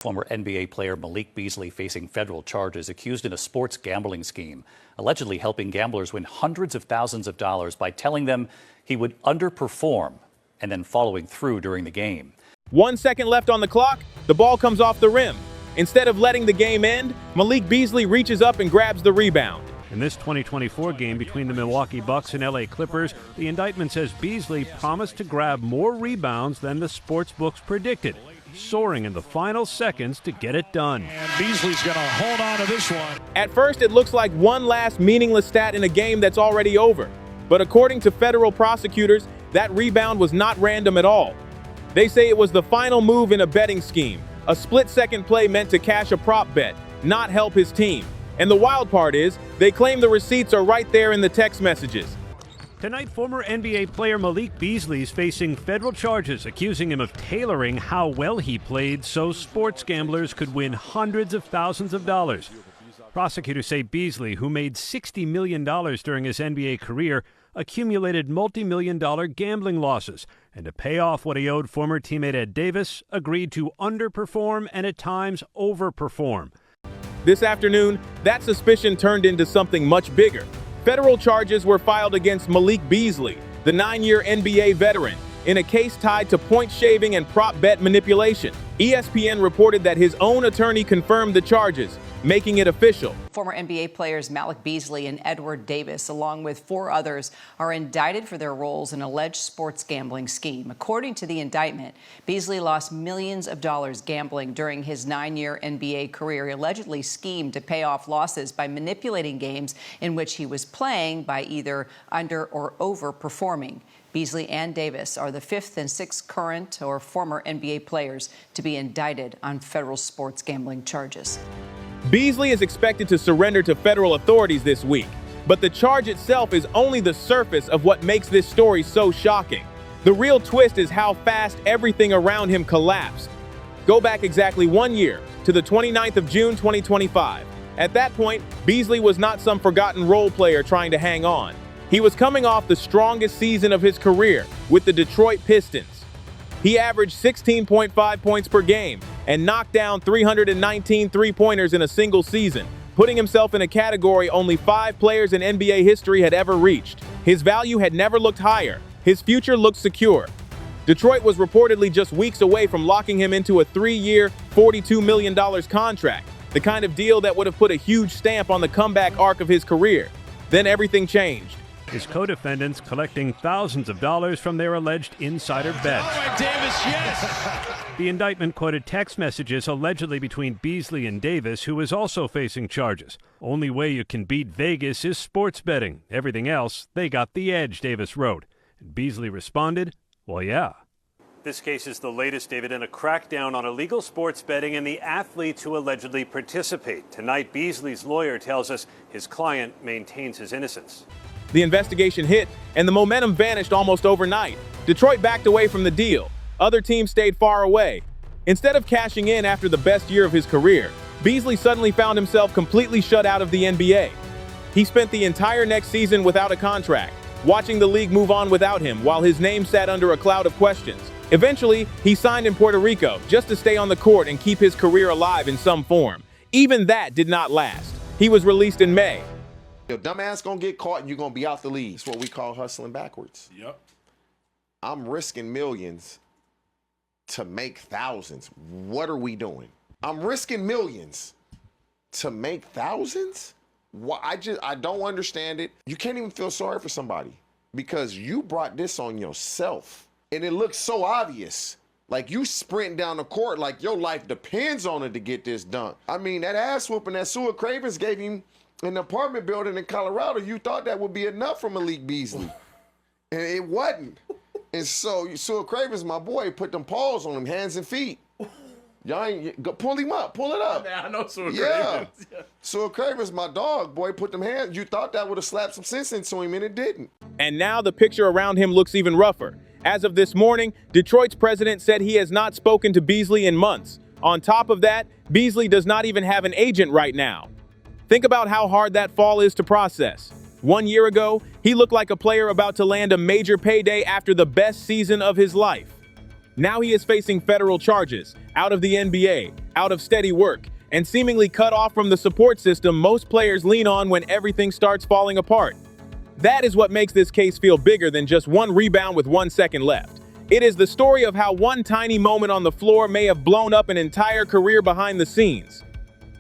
Former NBA player Malik Beasley facing federal charges accused in a sports gambling scheme, allegedly helping gamblers win hundreds of thousands of dollars by telling them he would underperform and then following through during the game. 1 second left on the clock, the ball comes off the rim. Instead of letting the game end, Malik Beasley reaches up and grabs the rebound. In this 2024 game between the Milwaukee Bucks and LA Clippers, the indictment says Beasley promised to grab more rebounds than the sportsbooks predicted, soaring in the final seconds to get it done. And Beasley's going to hold on to this one. At first, it looks like one last meaningless stat in a game that's already over. But according to federal prosecutors, that rebound was not random at all. They say it was the final move in a betting scheme, a split-second play meant to cash a prop bet, not help his team. And the wild part is, they claim the receipts are right there in the text messages. Tonight, former NBA player Malik Beasley is facing federal charges accusing him of tailoring how well he played so sports gamblers could win hundreds of thousands of dollars. Prosecutors say Beasley, who made $60 million during his NBA career, accumulated multi-million-dollar gambling losses, and to pay off what he owed former teammate Ed Davis, agreed to underperform and at times overperform. This afternoon, that suspicion turned into something much bigger. Federal charges were filed against Malik Beasley, the 9-year NBA veteran, in a case tied to point shaving and prop bet manipulation. ESPN reported that his own attorney confirmed the charges, making it official. Former NBA players Malik Beasley and Edward Davis, along with 4 others, are indicted for their roles in an alleged sports gambling scheme. According to the indictment, Beasley lost millions of dollars gambling during his 9-year NBA career. He allegedly schemed to pay off losses by manipulating games in which he was playing by either under or overperforming. Beasley and Davis are the 5th and 6th current or former NBA players to be indicted on federal sports gambling charges. Beasley is expected to surrender to federal authorities this week, but the charge itself is only the surface of what makes this story so shocking. The real twist is how fast everything around him collapsed. Go back exactly 1 year, to the 29th of June 2025. At that point, Beasley was not some forgotten role player trying to hang on. He was coming off the strongest season of his career with the Detroit Pistons. He averaged 16.5 points per game and knocked down 319 three-pointers in a single season, putting himself in a category only 5 players in NBA history had ever reached. His value had never looked higher. His future looked secure. Detroit was reportedly just weeks away from locking him into a 3-year, $42 million contract, the kind of deal that would have put a huge stamp on the comeback arc of his career. Then everything changed. His co-defendants collecting thousands of dollars from their alleged insider bets. All right, Davis, yes. The indictment quoted text messages allegedly between Beasley and Davis, who is also facing charges. Only way you can beat Vegas is sports betting. Everything else, they got the edge, Davis wrote. And Beasley responded, well, yeah. This case is the latest, David, in a crackdown on illegal sports betting and the athletes who allegedly participate. Tonight, Beasley's lawyer tells us his client maintains his innocence. The investigation hit, and the momentum vanished almost overnight. Detroit backed away from the deal. Other teams stayed far away. Instead of cashing in after the best year of his career, Beasley suddenly found himself completely shut out of the NBA. He spent the entire next season without a contract, watching the league move on without him while his name sat under a cloud of questions. Eventually, he signed in Puerto Rico just to stay on the court and keep his career alive in some form. Even that did not last. He was released in May. Your dumbass gonna get caught and you're gonna be out the league. It's what we call hustling backwards. Yep. I'm risking millions to make thousands. What are we doing? I'm risking millions to make thousands? I don't understand it. You can't even feel sorry for somebody because you brought this on yourself. And it looks so obvious. Like you sprinting down the court like your life depends on it to get this done. I mean, that ass whooping that Sua Cravens gave him in the apartment building in Colorado, you thought that would be enough from Malik Beasley. And it wasn't. And so Sua Cravens, my boy, put them paws on him, hands and feet. Y'all ain't, pull him up, pull it up. I know Sua Yeah. Cravens. Yeah. Sua Cravens, my dog, boy, put them hands. You thought that would have slapped some sense into him, and it didn't. And now the picture around him looks even rougher. As of this morning, Detroit's president said he has not spoken to Beasley in months. On top of that, Beasley does not even have an agent right now. Think about how hard that fall is to process. 1 year ago, he looked like a player about to land a major payday after the best season of his life. Now he is facing federal charges, out of the NBA, out of steady work, and seemingly cut off from the support system most players lean on when everything starts falling apart. That is what makes this case feel bigger than just one rebound with 1 second left. It is the story of how one tiny moment on the floor may have blown up an entire career behind the scenes.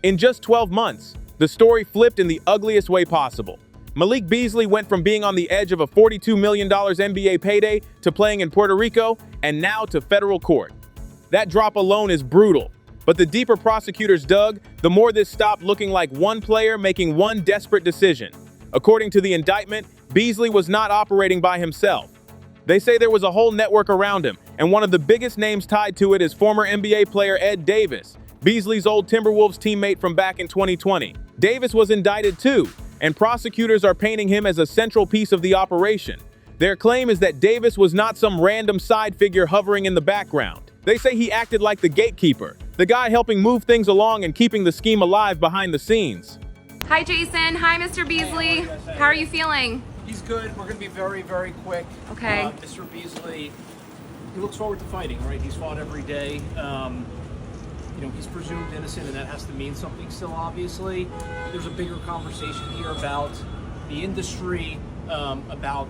In just 12 months, the story flipped in the ugliest way possible. Malik Beasley went from being on the edge of a $42 million NBA payday to playing in Puerto Rico and now to federal court. That drop alone is brutal, but the deeper prosecutors dug, the more this stopped looking like one player making one desperate decision. According to the indictment, Beasley was not operating by himself. They say there was a whole network around him, and one of the biggest names tied to it is former NBA player Ed Davis, Beasley's old Timberwolves teammate from back in 2020. Davis was indicted too, and prosecutors are painting him as a central piece of the operation. Their claim is that Davis was not some random side figure hovering in the background. They say he acted like the gatekeeper, the guy helping move things along and keeping the scheme alive behind the scenes. Hi, Jason. Hi, Mr. Beasley. How are you feeling? He's good. We're going to be very, very quick. Okay. Mr. Beasley, he looks forward to fighting, right? He's fought every day. He's presumed innocent, and that has to mean something still, obviously. There's a bigger conversation here about the industry, about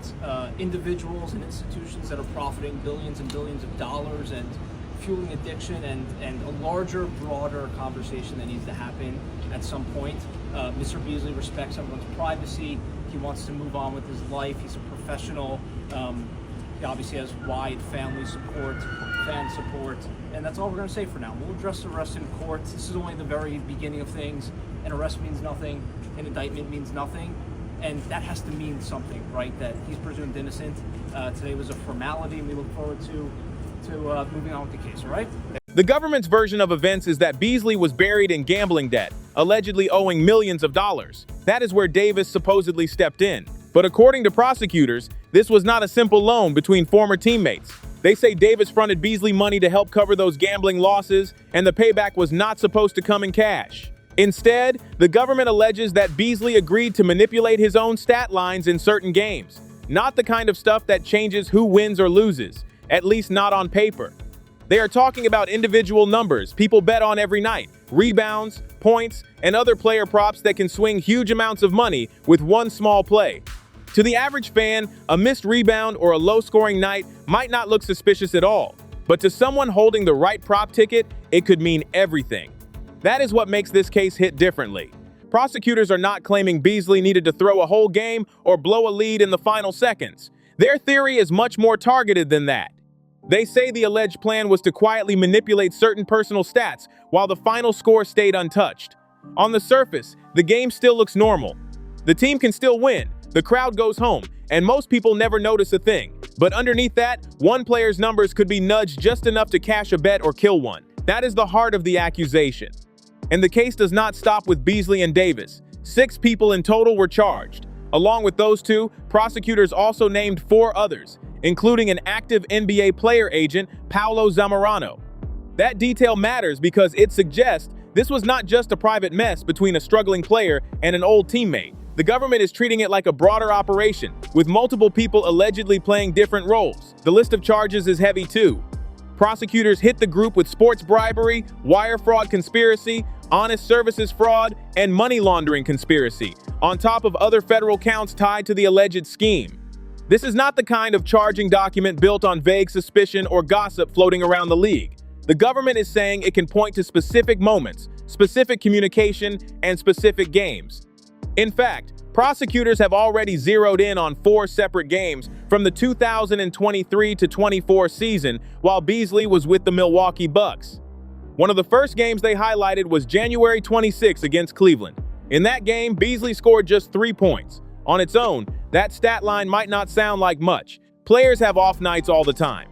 individuals and institutions that are profiting billions and billions of dollars and fueling addiction, and a larger, broader conversation that needs to happen at some point. Mr. Beasley respects everyone's privacy. He wants to move on with his life. He's a professional. He obviously has wide family support, fan support, and that's all we're going to say for now. We'll address the rest in court. This is only the very beginning of things. An arrest means nothing. An indictment means nothing. And that has to mean something, right? That he's presumed innocent. Today was a formality, and we look forward to moving on with the case, all right? The government's version of events is that Beasley was buried in gambling debt, allegedly owing millions of dollars. That is where Davis supposedly stepped in. But according to prosecutors, this was not a simple loan between former teammates. They say Davis fronted Beasley money to help cover those gambling losses, and the payback was not supposed to come in cash. Instead, the government alleges that Beasley agreed to manipulate his own stat lines in certain games. Not the kind of stuff that changes who wins or loses, at least not on paper. They are talking about individual numbers people bet on every night, rebounds, points, and other player props that can swing huge amounts of money with one small play. To the average fan, a missed rebound or a low-scoring night might not look suspicious at all, but to someone holding the right prop ticket, it could mean everything. That is what makes this case hit differently. Prosecutors are not claiming Beasley needed to throw a whole game or blow a lead in the final seconds. Their theory is much more targeted than that. They say the alleged plan was to quietly manipulate certain personal stats while the final score stayed untouched. On the surface, the game still looks normal. The team can still win, the crowd goes home, and most people never notice a thing. But underneath that, one player's numbers could be nudged just enough to cash a bet or kill one. That is the heart of the accusation. And the case does not stop with Beasley and Davis. 6 people in total were charged. Along with those 2, prosecutors also named 4 others, including an active NBA player agent, Paolo Zamorano. That detail matters because it suggests this was not just a private mess between a struggling player and an old teammate. The government is treating it like a broader operation, with multiple people allegedly playing different roles. The list of charges is heavy too. Prosecutors hit the group with sports bribery, wire fraud conspiracy, honest services fraud, and money laundering conspiracy, on top of other federal counts tied to the alleged scheme. This is not the kind of charging document built on vague suspicion or gossip floating around the league. The government is saying it can point to specific moments, specific communication, and specific games. In fact, prosecutors have already zeroed in on 4 separate games from the 2023-24 season while Beasley was with the Milwaukee Bucks. One of the first games they highlighted was January 26 against Cleveland. In that game, Beasley scored just 3 points. On its own, that stat line might not sound like much. Players have off nights all the time.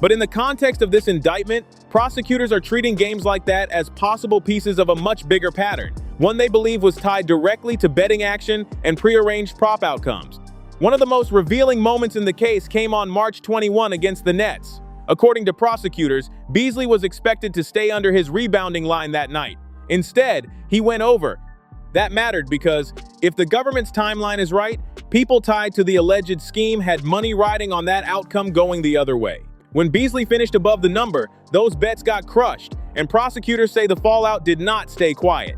But in the context of this indictment, prosecutors are treating games like that as possible pieces of a much bigger pattern, one they believe was tied directly to betting action and prearranged prop outcomes. One of the most revealing moments in the case came on March 21 against the Nets. According to prosecutors, Beasley was expected to stay under his rebounding line that night. Instead, he went over. That mattered because, if the government's timeline is right, people tied to the alleged scheme had money riding on that outcome going the other way. When Beasley finished above the number, those bets got crushed, and prosecutors say the fallout did not stay quiet.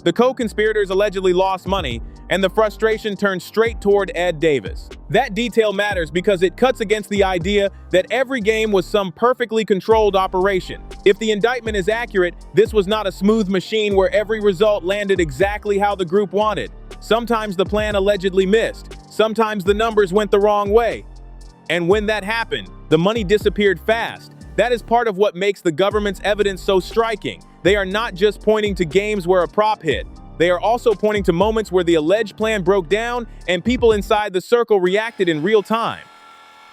The co-conspirators allegedly lost money, and the frustration turned straight toward Ed Davis. That detail matters because it cuts against the idea that every game was some perfectly controlled operation. If the indictment is accurate, this was not a smooth machine where every result landed exactly how the group wanted. Sometimes the plan allegedly missed. Sometimes the numbers went the wrong way. And when that happened, the money disappeared fast. That is part of what makes the government's evidence so striking. They are not just pointing to games where a prop hit. They are also pointing to moments where the alleged plan broke down and people inside the circle reacted in real time.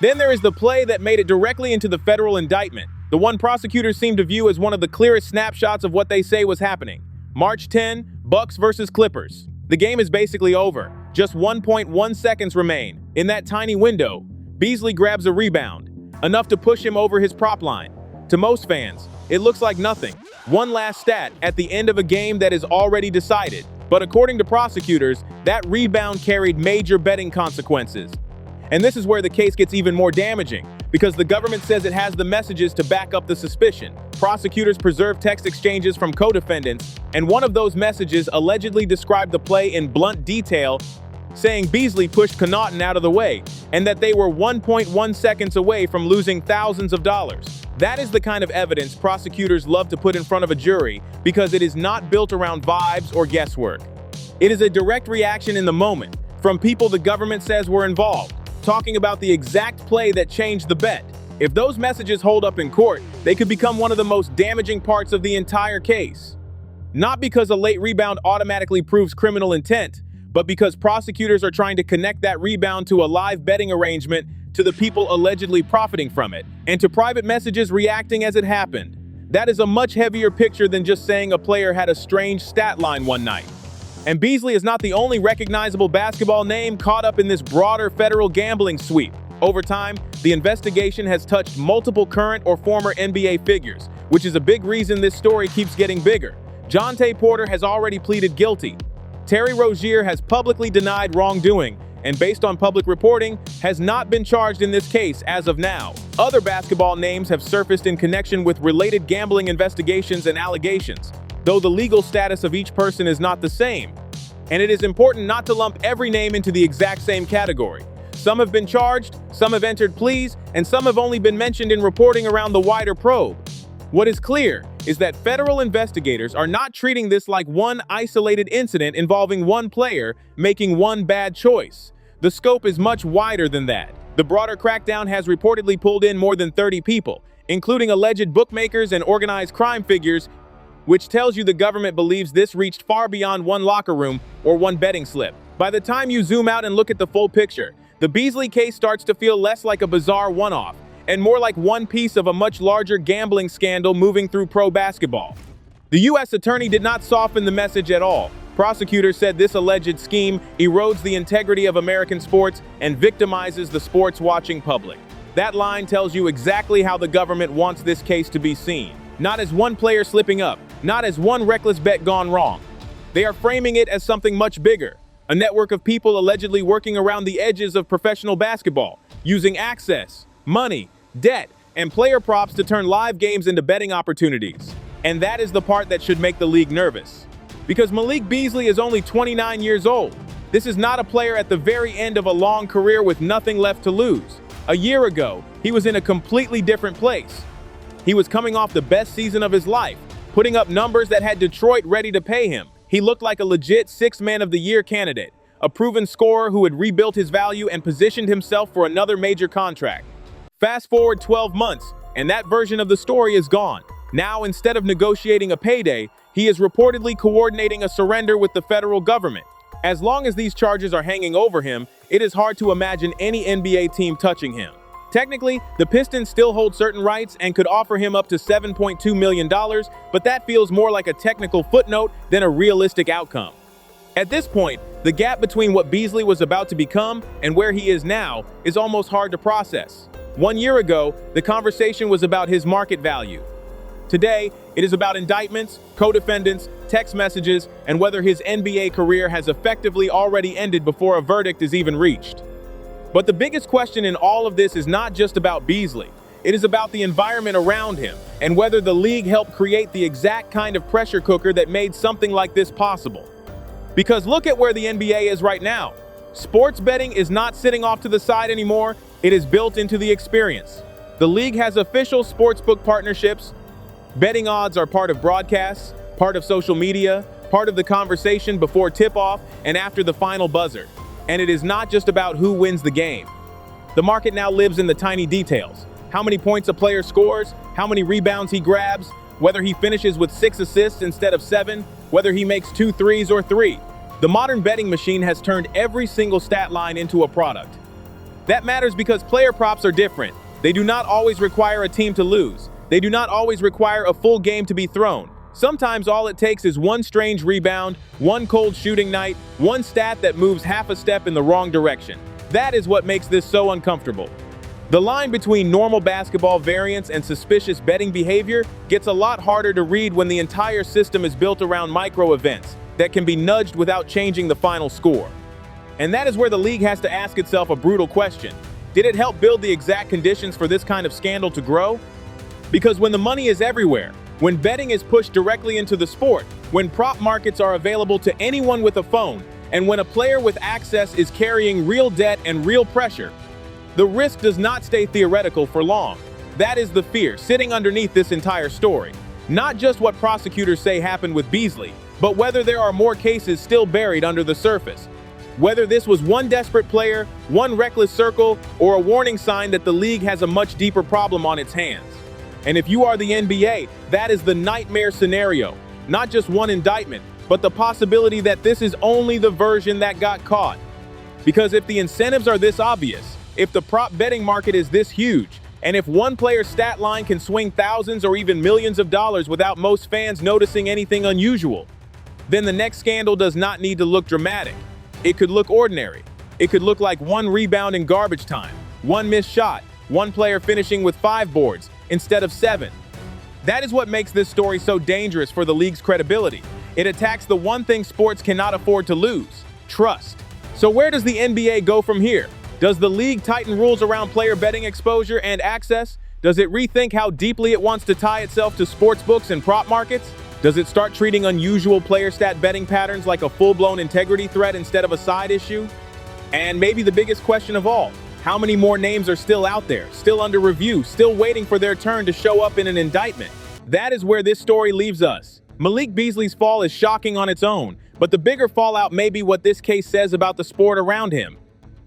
Then there is the play that made it directly into the federal indictment, the one prosecutors seem to view as one of the clearest snapshots of what they say was happening. March 10, Bucks versus Clippers. The game is basically over. Just 1.1 seconds remain. In that tiny window, Beasley grabs a rebound, enough to push him over his prop line. To most fans, it looks like nothing. One last stat at the end of a game that is already decided. But according to prosecutors, that rebound carried major betting consequences. And this is where the case gets even more damaging, because the government says it has the messages to back up the suspicion. Prosecutors preserved text exchanges from co-defendants, and one of those messages allegedly described the play in blunt detail, saying Beasley pushed Connaughton out of the way, and that they were 1.1 seconds away from losing thousands of dollars. That is the kind of evidence prosecutors love to put in front of a jury because it is not built around vibes or guesswork. It is a direct reaction in the moment from people the government says were involved, talking about the exact play that changed the bet. If those messages hold up in court, they could become one of the most damaging parts of the entire case. Not because a late rebound automatically proves criminal intent, but because prosecutors are trying to connect that rebound to a live betting arrangement, to the people allegedly profiting from it, and to private messages reacting as it happened. That is a much heavier picture than just saying a player had a strange stat line one night. And Beasley is not the only recognizable basketball name caught up in this broader federal gambling sweep. Over time, the investigation has touched multiple current or former NBA figures, which is a big reason this story keeps getting bigger. Jontay Porter has already pleaded guilty. Terry Rozier has publicly denied wrongdoing, and based on public reporting, has not been charged in this case as of now. Other basketball names have surfaced in connection with related gambling investigations and allegations, though the legal status of each person is not the same. And it is important not to lump every name into the exact same category. Some have been charged, some have entered pleas, and some have only been mentioned in reporting around the wider probe. What is clear is that federal investigators are not treating this like one isolated incident involving one player making one bad choice. The scope is much wider than that. The broader crackdown has reportedly pulled in more than 30 people, including alleged bookmakers and organized crime figures, which tells you the government believes this reached far beyond one locker room or one betting slip. By the time you zoom out and look at the full picture, the Beasley case starts to feel less like a bizarre one-off and more like one piece of a much larger gambling scandal moving through pro basketball. The U.S. attorney did not soften the message at all. Prosecutors said this alleged scheme erodes the integrity of American sports and victimizes the sports-watching public. That line tells you exactly how the government wants this case to be seen. Not as one player slipping up, not as one reckless bet gone wrong. They are framing it as something much bigger, a network of people allegedly working around the edges of professional basketball, using access, money, debt, and player props to turn live games into betting opportunities. And that is the part that should make the league nervous. Because Malik Beasley is only 29 years old. This is not a player at the very end of a long career with nothing left to lose. A year ago, he was in a completely different place. He was coming off the best season of his life, putting up numbers that had Detroit ready to pay him. He looked like a legit Sixth Man of the Year candidate, a proven scorer who had rebuilt his value and positioned himself for another major contract. Fast forward 12 months, and that version of the story is gone. Now, instead of negotiating a payday, he is reportedly coordinating a surrender with the federal government. As long as these charges are hanging over him, it is hard to imagine any NBA team touching him. Technically, the Pistons still hold certain rights and could offer him up to $7.2 million, but that feels more like a technical footnote than a realistic outcome. At this point, the gap between what Beasley was about to become and where he is now is almost hard to process. 1 year ago, the conversation was about his market value. Today, it is about indictments, co-defendants, text messages, and whether his NBA career has effectively already ended before a verdict is even reached. But the biggest question in all of this is not just about Beasley. It is about the environment around him and whether the league helped create the exact kind of pressure cooker that made something like this possible. Because look at where the NBA is right now. Sports betting is not sitting off to the side anymore. It is built into the experience. The league has official sportsbook partnerships. Betting odds are part of broadcasts, part of social media, part of the conversation before tip-off and after the final buzzer. And it is not just about who wins the game. The market now lives in the tiny details. How many points a player scores, how many rebounds he grabs, whether he finishes with 6 assists instead of 7, whether he makes 2 threes or 3. The modern betting machine has turned every single stat line into a product. That matters because player props are different. They do not always require a team to lose. They do not always require a full game to be thrown. Sometimes all it takes is one strange rebound, one cold shooting night, one stat that moves half a step in the wrong direction. That is what makes this so uncomfortable. The line between normal basketball variance and suspicious betting behavior gets a lot harder to read when the entire system is built around micro events that can be nudged without changing the final score. And that is where the league has to ask itself a brutal question. Did it help build the exact conditions for this kind of scandal to grow? Because when the money is everywhere, when betting is pushed directly into the sport, when prop markets are available to anyone with a phone, and when a player with access is carrying real debt and real pressure, the risk does not stay theoretical for long. That is the fear sitting underneath this entire story. Not just what prosecutors say happened with Beasley, but whether there are more cases still buried under the surface. Whether this was one desperate player, one reckless circle, or a warning sign that the league has a much deeper problem on its hands. And if you are the NBA, that is the nightmare scenario. Not just one indictment, but the possibility that this is only the version that got caught. Because if the incentives are this obvious, if the prop betting market is this huge, and if one player's stat line can swing thousands or even millions of dollars without most fans noticing anything unusual, then the next scandal does not need to look dramatic. It could look ordinary. It could look like one rebound in garbage time, one missed shot, one player finishing with 5 boards instead of 7. That is what makes this story so dangerous for the league's credibility. It attacks the one thing sports cannot afford to lose: trust. So where does the NBA go from here? Does the league tighten rules around player betting exposure and access? Does it rethink how deeply it wants to tie itself to sports books and prop markets? Does it start treating unusual player stat betting patterns like a full-blown integrity threat instead of a side issue? And maybe the biggest question of all, how many more names are still out there, still under review, still waiting for their turn to show up in an indictment? That is where this story leaves us. Malik Beasley's fall is shocking on its own, but the bigger fallout may be what this case says about the sport around him.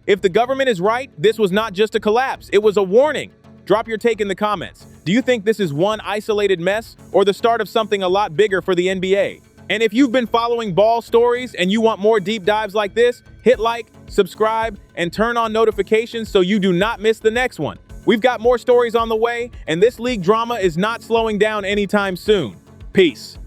If the government is right, this was not just a collapse, it was a warning. Drop your take in the comments. Do you think this is one isolated mess or the start of something a lot bigger for the NBA? And if you've been following ball stories and you want more deep dives like this, hit like, subscribe, and turn on notifications so you do not miss the next one. We've got more stories on the way, and this league drama is not slowing down anytime soon. Peace.